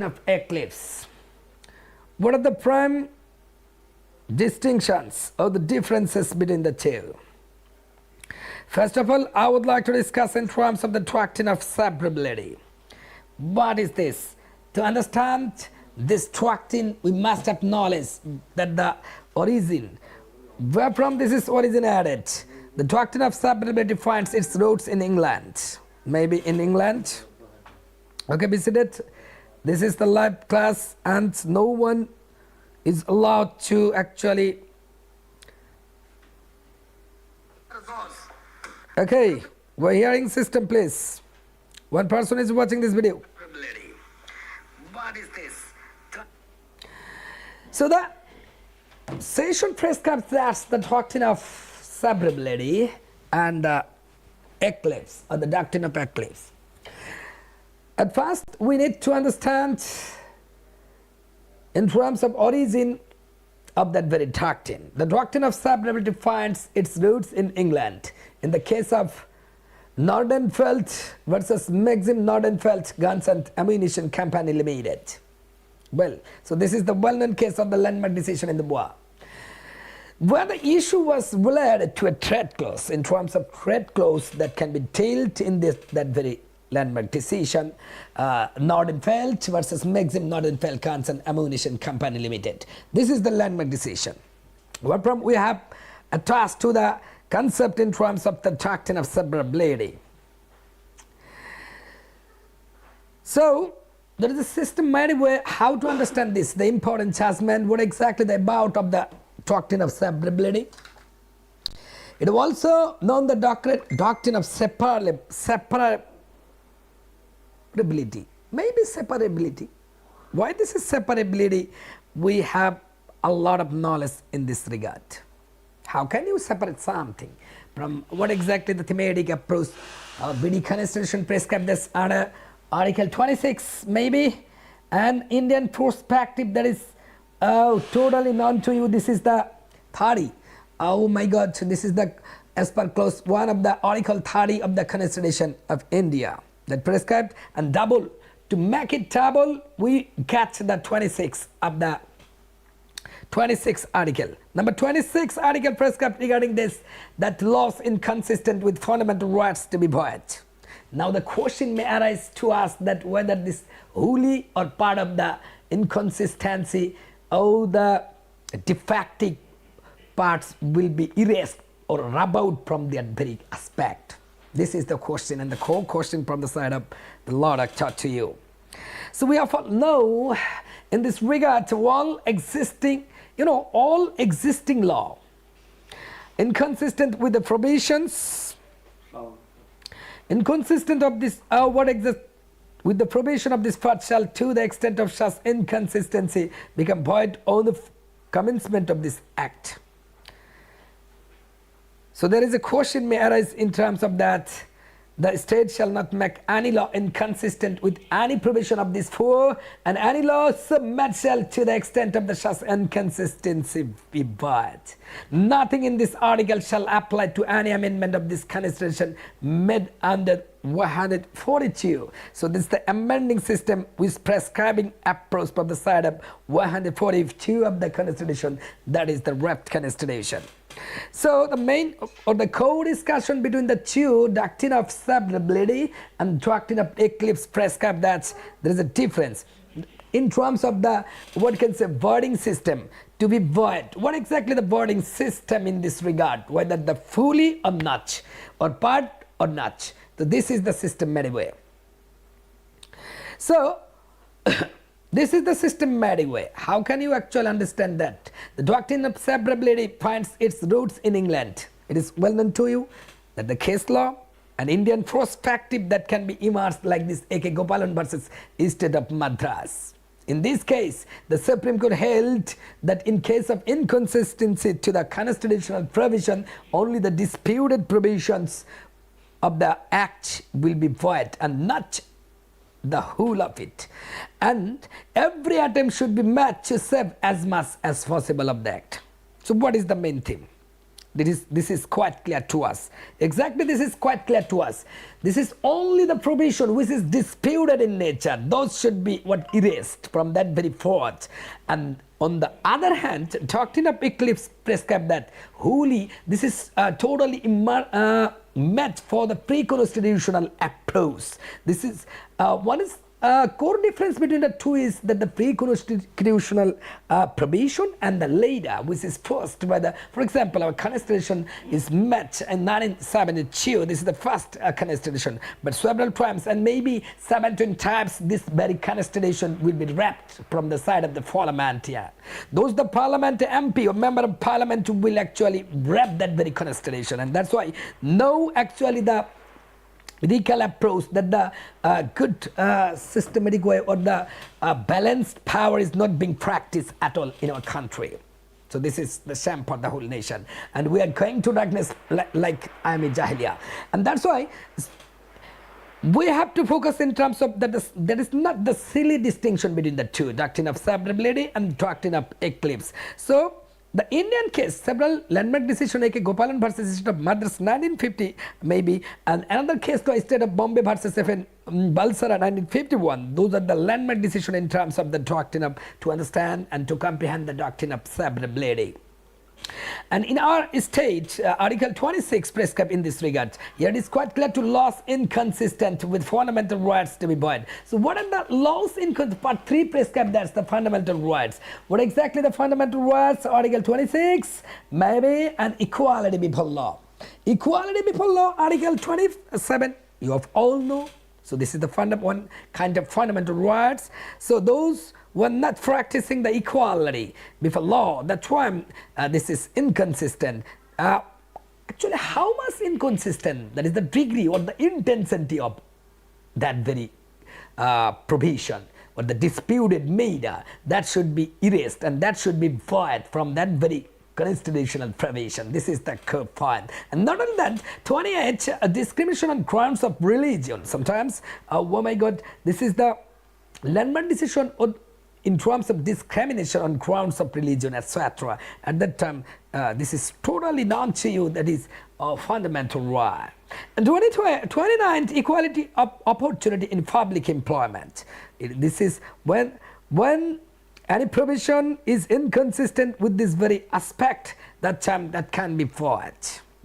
of Eclipse. What are the prime distinctions or the differences between the two? First of all, I would like to discuss in terms of the doctrine of severability. What is this? To understand this doctrine, we must acknowledge that the origin, wherefrom this is originated, the doctrine of severability finds its roots in England. Maybe in England. Okay, be seated. This is the live class and no one is allowed to actually. Okay, we're hearing system, please. One person is watching this video. What is this? So the session prescribes that's the doctrine of severability and Eclipse, or the doctrine of Eclipse. At first, we need to understand in terms of origin of that very doctrine. The doctrine of severability finds its roots in England. In the case of Nordenfeldt versus Maxim Nordenfeldt Guns and Ammunition Company Limited. Well, so this is the well-known case of the landmark decision in the war, where the issue was related to a trade clause, in terms of trade clause that can be dealt in that very landmark decision, Nordenfeldt versus Maxim Nordenfeldt Guns and Ammunition Company Limited. This is the landmark decision. Wherefrom we have attached to the concept in terms of the doctrine of severability. So there is a systematic way how to understand this, the important judgment, what exactly the about of the doctrine of severability. It is also known the doctrine of separability. Maybe separability. Why this is separability? We have a lot of knowledge in this regard. How can you separate something from what exactly the thematic approach BD Constitution prescribed this under Article 26 maybe, and Indian perspective that is totally known to you. This is the 30. Oh my God, so this is the as per clause 1 of the Article 30 of the Constitution of India that prescribed, and double, to make it double we get the 26 of the 26 article. Number 26 article prescribed regarding this, that laws inconsistent with fundamental rights to be void. Now the question may arise to us that whether this wholly or part of the inconsistency or the defective parts will be erased or rubbed out from that very aspect. This is the question and the core question from the side of the Lord I taught to you. So we have to know in this regard to all existing, all existing law inconsistent with the provisions, inconsistent of this what exists with the provision of this part shall to the extent of such inconsistency become void on the commencement of this act. So there is a question may arise in terms of that the state shall not make any law inconsistent with any provision of this 4, and any law submit shall to the extent of the such inconsistency be void. Nothing in this article shall apply to any amendment of this Constitution made under 142. So this is the amending system with prescribing approach from the side of 142 of the Constitution, that is the Wrapped Constitution. So the main or the core discussion between the two, doctrine of severability and doctrine of Eclipse, prescribe that there is a difference in terms of the what can say wording system to be void. What exactly the wording system in this regard, whether the fully or not, or part or not. So this is the systematic way. So this is the systematic way. How can you actually understand that? The doctrine of severability finds its roots in England. It is well known to you that the case law, an Indian perspective that can be immersed like this A.K. Gopalan versus State of Madras. In this case, the Supreme Court held that in case of inconsistency to the constitutional provision, only the disputed provisions of the act will be void and not the whole of it, and every attempt should be made to save as much as possible of the act. So what is the main theme? This is quite clear to us. Exactly, this is quite clear to us. This is only the provision which is disputed in nature. Those should be what erased from that very forth. And on the other hand, Doctrine of Eclipse prescribe that wholly, this is totally met for the pre-constitutional approach. This is one is core difference between the two is that the pre-constitutional provision and the later, which is first by the, for example, our constitution is met in 1972. This is the first constitution, but several times and maybe 17 times this very constitution will be wrapped from the side of the parliament here. Those the parliament MP or member of parliament will actually wrap that very constitution, and that's why no actually the radical approach that the good systematic way or the balanced power is not being practiced at all in our country. So this is the shame for the whole nation, and we are going to darkness like I am a Jahiliya, and that's why we have to focus in terms of that is not the silly distinction between the two, doctrine of severability and doctrine of eclipse. So the Indian case, several landmark decision like Gopalan versus State of Madras 1950 maybe, and another case to State of Bombay versus FN Balsara 1951. Those are the landmark decision in terms of the doctrine of to understand and to comprehend the doctrine of severability. And in our state, Article 26 prescribed in this regard. Here it is quite clear to laws inconsistent with fundamental rights to be void. So what are the laws inconsistent? Part 3 prescribed that's the fundamental rights. What exactly the fundamental rights? Article 26, maybe an equality before law. Equality before law, Article 27, you have all know. So this is the one kind of fundamental rights. So those were not practicing the equality before law, that's why this is inconsistent. Actually, how much inconsistent? That is the degree or the intensity of that very provision or the disputed matter that should be erased and that should be void from that very constitutional provision. This is the core point. And not only that, 28 discrimination on grounds of religion. Sometimes, oh my God, this is the landmark decision in terms of discrimination on grounds of religion, etc. At that time, this is totally known to you, that is a fundamental right. And 29, equality of opportunity in public employment. This is when any provision is inconsistent with this very aspect, that can be void.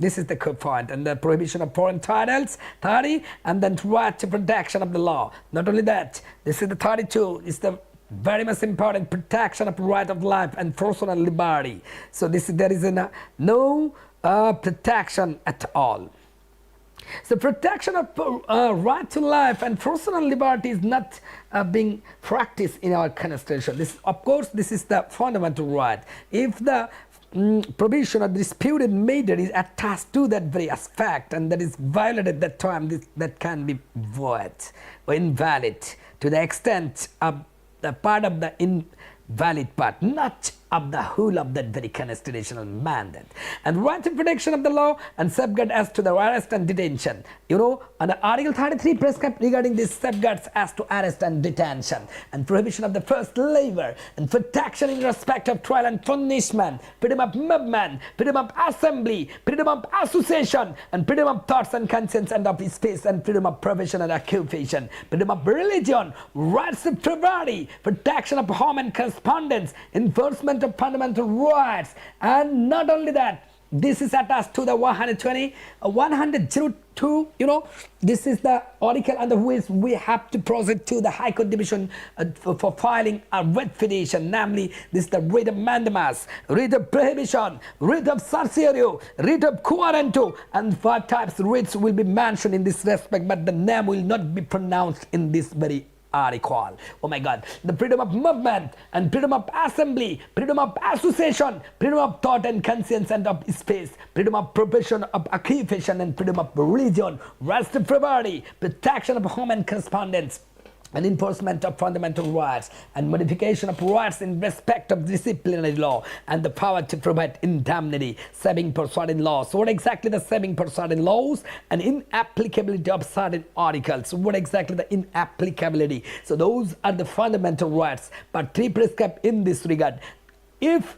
This is the core point. And the prohibition of foreign titles, 30, and then right to protection of the law. Not only that, this is the 32, is the very much important protection of right of life and personal liberty. So there is no protection at all. So protection of right to life and personal liberty is not being practiced in our constitution. This, of course, this is the fundamental right. If the provision of disputed matter is attached to that very aspect and that is violated at that time, that can be void or invalid to the extent of the part of the invalid part, not of the whole of that very constitutional mandate. And right to protection of the law and safeguard as to the arrest and detention. You know, under Article 33 prescribed regarding these safeguards as to arrest and detention, and prohibition of the first labor, and protection in respect of trial and punishment, freedom of movement, freedom of assembly, freedom of association, and freedom of thoughts and conscience and of space, and freedom of profession and occupation, freedom of religion, rights of property, protection of home and correspondence, enforcement of fundamental rights. And not only that, this is attached to the 102, you know, this is the article under which we have to proceed to the High Court Division for filing a writ petition, namely this is the writ of mandamus, writ of prohibition, writ of certiorari, writ of quo, and 5 types of writs will be mentioned in this respect, but the name will not be pronounced in this very article. Oh my God, the freedom of movement and freedom of assembly, freedom of association, freedom of thought and conscience and of space, freedom of profession of occupation, and freedom of religion, rights to property, protection of home and correspondence, and enforcement of fundamental rights, and modification of rights in respect of disciplinary law, and the power to provide indemnity, saving for certain laws. So what exactly the saving for certain laws and inapplicability of certain articles? So what exactly the inapplicability? So those are the fundamental rights, but 3 prescribed in this regard. If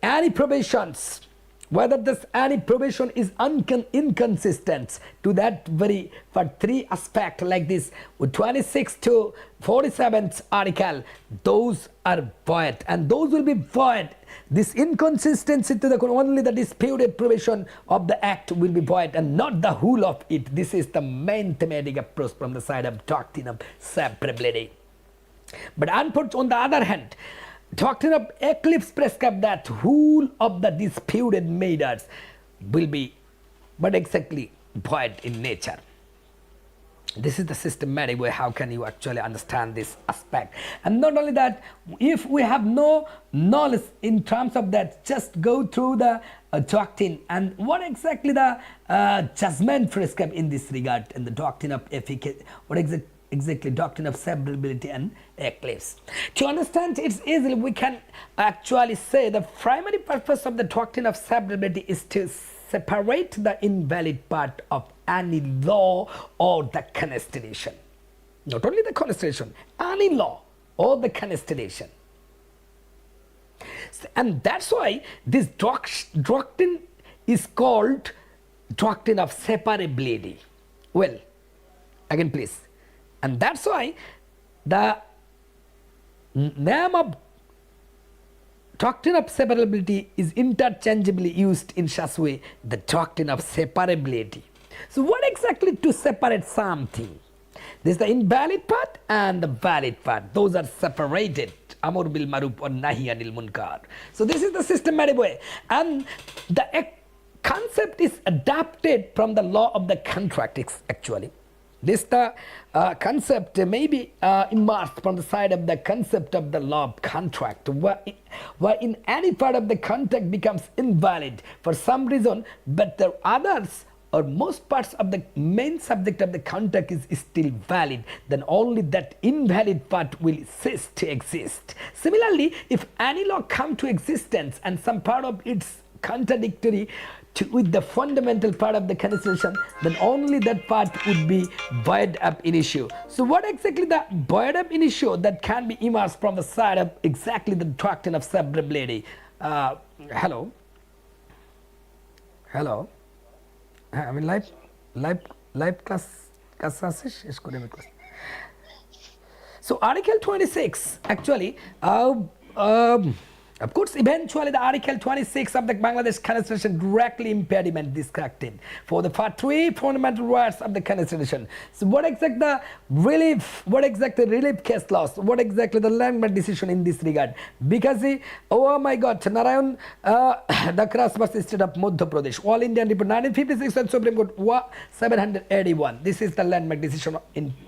any provisions whether this any provision is inconsistent to that very for three aspect like this 26 to 47th article, those are void and those will be void. This inconsistency to the only the disputed provision of the act will be void and not the whole of it. This is the main thematic approach from the side of doctrine of severability. But on the other hand, doctrine of Eclipse prescribes that whole of the disputed matters will be but exactly void in nature. This is the systematic way how can you actually understand this aspect. And not only that, if we have no knowledge in terms of that, just go through the doctrine and what exactly the judgment prescribed in this regard and the doctrine of efficacy, what exactly doctrine of severability and eclipse. To understand it easily, we can actually say the primary purpose of the doctrine of severability is to separate the invalid part of any law or the constitution. Not only the constitution, any law or the constitution. And that's why this doctrine is called doctrine of severability. Well, again please. And that's why the name of doctrine of severability is interchangeably used in such way, the doctrine of severability. So what exactly to separate something? This is the invalid part and the valid part. Those are separated. Amar bil maruf or nahi anil munkar. So this is the systematic way. And the concept is adapted from the law of the contract actually. This the concept may be immersed from the side of the concept of the law of contract, where in any part of the contract becomes invalid for some reason, but the others or most parts of the main subject of the contract is still valid, then only that invalid part will cease to exist. Similarly, if any law come to existence and some part of its contradictory with the fundamental part of the constitution, then only that part would be void ab initio. So what exactly the void ab initio that can be immersed from the side of exactly the doctrine of severability? Hello? I mean live class So Article 26 actually of course, eventually the Article 26 of the Bangladesh Constitution directly impediment this doctrine for the three fundamental rights of the Constitution. So what exactly the relief case laws, what exactly the landmark decision in this regard? Because oh my God, Narayan Dakras versus State of Madhya Pradesh, All Indian Report 1956 and Supreme Court 781. This is the landmark decision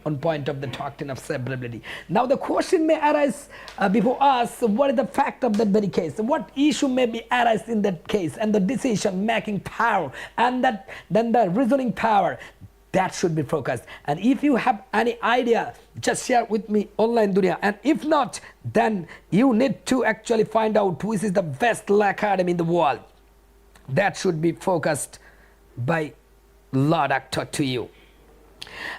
on point of the doctrine of severability. Now the question may arise before us, what is the fact of that very case? What issue may be arise in that case, and the decision making power and then the reasoning power that should be focused. And if you have any idea, just share with me online dunya, and if not, then you need to actually find out which is the best law academy in the world. That should be focused by law doctor to you.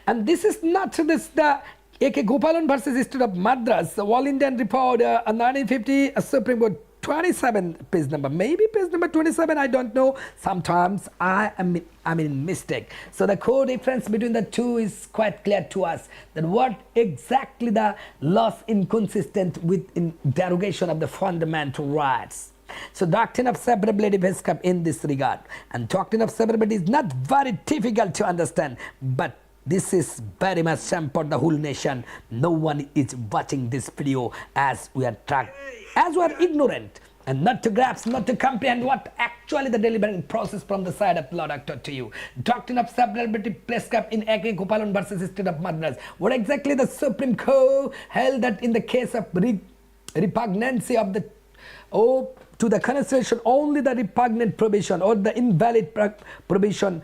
And this is not the A.K. Gopalan versus State of Madras, All Indian Report 1950, Supreme Court 27 page number, maybe page number 27, I don't know. Sometimes I'm in mistake. So the core difference between the two is quite clear to us, that what exactly the laws inconsistent with in derogation of the fundamental rights. So doctrine of severability has come in this regard, and doctrine of severability is not very difficult to understand, but this is very much for the whole nation. No one is watching this video as we are ignorant and not to grasp, not to comprehend what actually the deliberating process from the side of law doctor to you. Doctrine of severability prescribed in A.K. Gopalan versus State of Madras. What exactly the Supreme Court held that in the case of repugnancy of the to the Constitution, only the repugnant provision or the invalid provision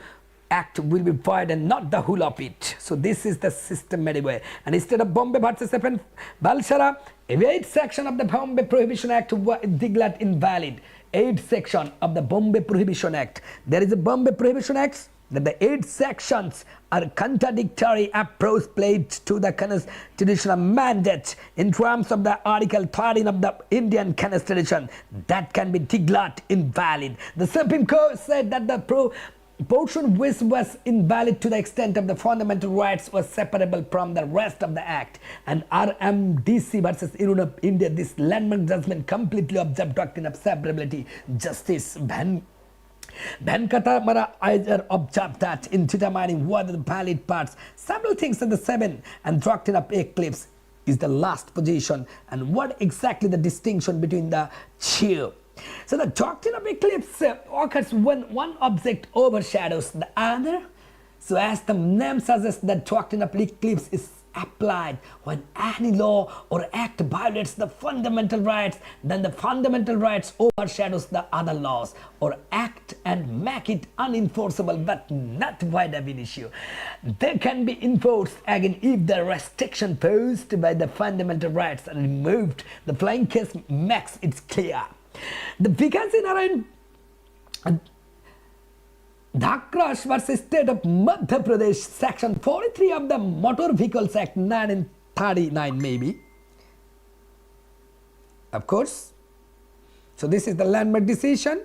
act will be void and not the whole of it. So this is the systematic way. And instead of Bombay versus FN Balshara, 8th section of the Bombay Prohibition Act was declared invalid. 8th section of the Bombay Prohibition Act. There is a Bombay Prohibition Act that the 8 sections are contradictory approach played to the constitutional mandate in terms of the Article 13 of the Indian Constitution that can be declared invalid. The Supreme Court said that the portion which was invalid to the extent of the fundamental rights was separable from the rest of the Act. And RMDC versus Union of India, this landmark judgment completely observed doctrine of severability. Justice Venkata Iyer observed that in determining what are the valid parts, several things in the 7 and doctrine of Eclipse is the last position, and what exactly the distinction between the two. So the doctrine of Eclipse occurs when one object overshadows the other. So as the name suggests, the doctrine of Eclipse is applied when any law or act violates the fundamental rights, then the fundamental rights overshadows the other laws or act and make it unenforceable but not void ab initio. They can be enforced again if the restriction posed by the fundamental rights are removed. The flying case makes it clear. The vacancy in Doctrine versus State of Madhya Pradesh, Section 43 of the Motor Vehicles Act 1939 maybe. Of course. So this is the landmark decision.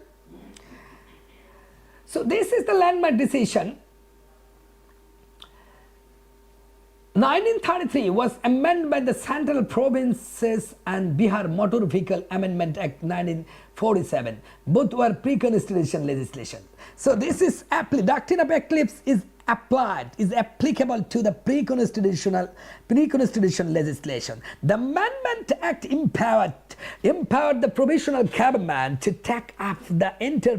So this is the landmark decision. 1933 was amended by the Central Provinces and Bihar Motor Vehicle Amendment Act 1947. Both were pre-constitutional legislation. So this is doctrine of Eclipse is applied, is applicable to the pre-constitutional legislation. The Amendment Act empowered the provisional government to take up the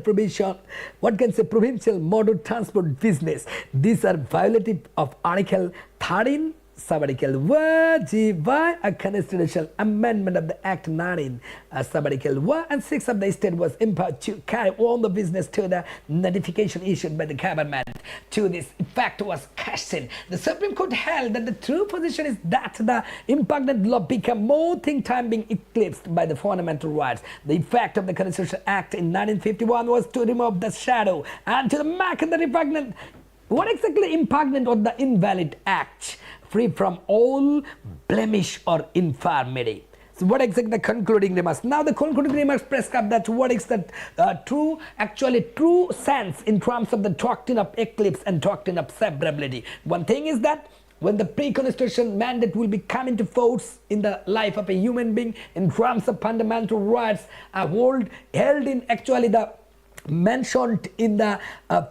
provincial motor transport business. These are violative of Article 13, Subarticle 1G1, a constitutional amendment of the Act 19, Subarticle 1 and 6 of the state was empowered to carry on the business to the notification issued by the government. To this effect was questioned. The Supreme Court held that the true position is that the impugnant law became more time being eclipsed by the fundamental rights. The effect of the Constitutional Act in 1951 was to remove the shadow and to make the repugnant. What exactly impugnant or the invalid act, free from all blemish or infirmity? So what exactly the concluding remarks? Now the concluding remarks prescribe that what is the true sense in terms of the doctrine of Eclipse and doctrine of severability. One thing is that when the pre-constitutional mandate will be come into force in the life of a human being in terms of fundamental rights are held in actually the mentioned in the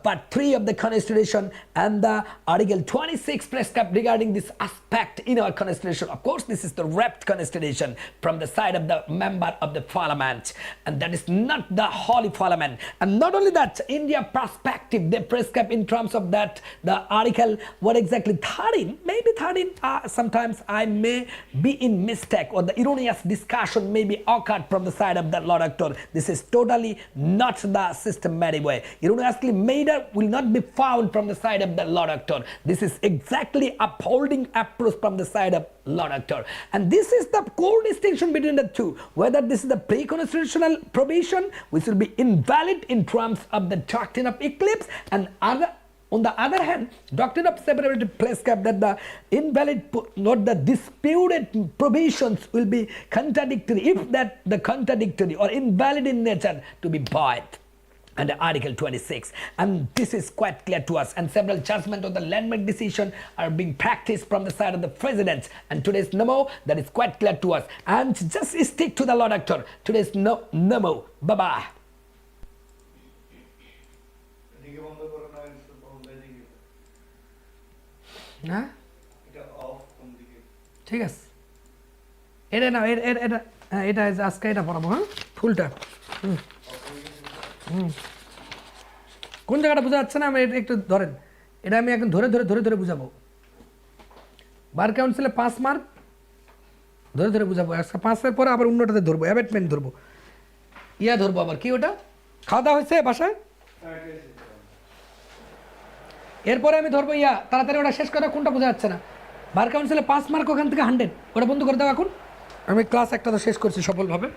part 3 of the Constitution and the Article 26 prescribed regarding this aspect in our Constitution. Of course, this is the wrapped Constitution from the side of the member of the Parliament, and that is not the Holy Parliament. And not only that, India perspective they prescribe in terms of that the Article what exactly 13, maybe 13. Sometimes I may be in mistake or the erroneous discussion may be occurred from the side of the law doctor. This is totally not the systematic way. Erroneously made will not be found from the side of the law doctor. This is exactly upholding approach from the side of law doctor. And this is the core distinction between the two. Whether this is the pre-constitutional provision which will be invalid in terms of the doctrine of Eclipse, and on the other hand, doctrine of severability prescribes that the invalid, not the disputed provisions will be contradictory if that the contradictory or invalid in nature to be void under Article 26. And this is quite clear to us, and several judgments of the landmark decision are being practiced from the side of the president. And today's Namo, that is quite clear to us. And just stick to the law doctor. Today's Namo. Bye-bye. হ্যাঁ ঠিক আছে এটা না এটা আজকে এটা পড়াবো হ্যাঁ ফুলটা কোন জায়গাটা বোঝা যাচ্ছে না আমি একটু ধরেন এটা আমি এখন ধরে ধরে ধরে ধরে বুঝাবো বার কাউন্সিলে 5 মার্ক ধরে ধরে বুঝাবো 5 এর পরে আবার অন্যটাতে ধরবো অ্যাবেটমেন্ট ধরবো ইয়া ধরবো আবার কি ওটা খাওয়া দাওয়া হয়েছে বাসায় এরপরে আমি ধরবো ইয়া তাড়াতাড়ি ওটা শেষ করে কোনটা বোঝা যাচ্ছে না বার কাউন্সিলে 5 মার্ক ওখান থেকে 100 ওটা বন্ধ করে দাও এখন আমি ক্লাস একটা তো শেষ করছি সফলভাবে।